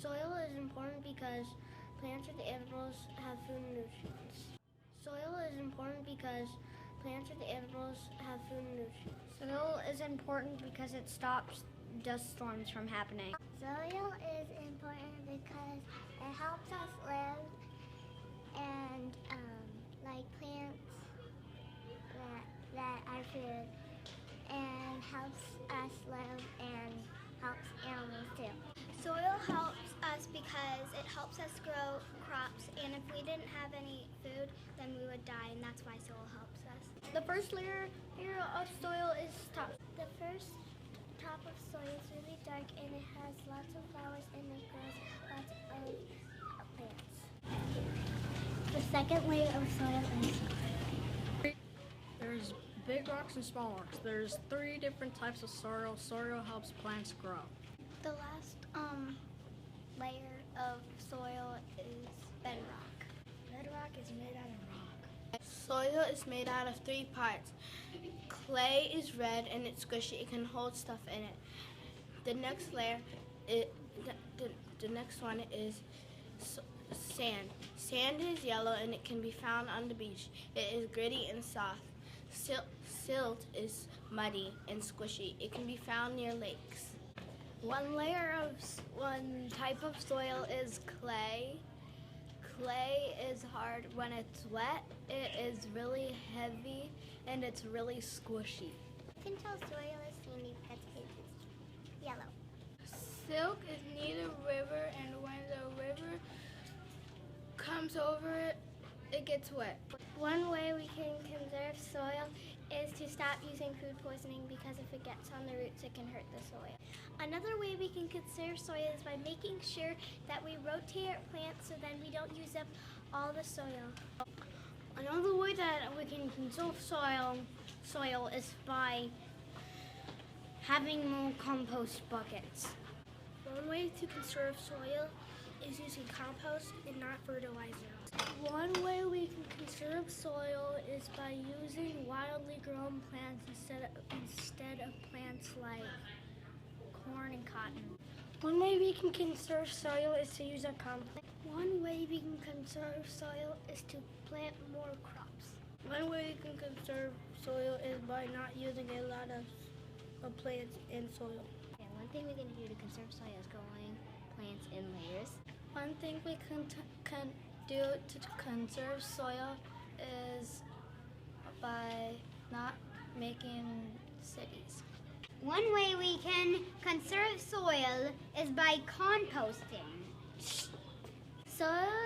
Soil is important because plants and animals have food and nutrients. Soil is important because plants and animals have food and nutrients. Soil is important because it stops dust storms from happening. Soil is important because it helps us live and like plants that are food and helps us live and helps animals too. Soil helps us because it helps us grow crops, and if we didn't have any food, then we would die, and that's why soil helps us. The first layer of soil is top. The first top of soil is really dark and it has lots of flowers and it grows lots of plants. The second layer of soil is There's big rocks and small rocks. There's 3 different types of soil. Soil helps plants grow. The last layer of soil is bedrock. Bedrock is made out of rock. Soil is made out of 3 parts. Clay is red and it's squishy. It can hold stuff in it. The next layer, the next one is sand. Sand is yellow and it can be found on the beach. It is gritty and soft. Silt is muddy and squishy. It can be found near lakes. One type of soil is clay. Clay is hard when it's wet. It is really heavy and it's really squishy. You can tell soil is sandy because it is yellow. Silk is near the river, and when the river comes over it, it gets wet. One way we can conserve soil is to stop using food poisoning, because if it gets on the roots, it can hurt the soil. Another way we can conserve soil is by making sure that we rotate our plants so then we don't use up all the soil. Another way that we can conserve soil is by having more compost buckets. One way to conserve soil is using compost and not fertilizer. One way we can conserve soil is by using wildly grown plants instead of plants like corn and cotton. One way we can conserve soil is to use a compost. One way we can conserve soil is to plant more crops. One way we can conserve soil is by not using a lot of plants in soil. And one thing we can do to conserve soil is growing plants in layers. One thing we can do to conserve soil is by not making cities. One way we can conserve soil is by composting. Soil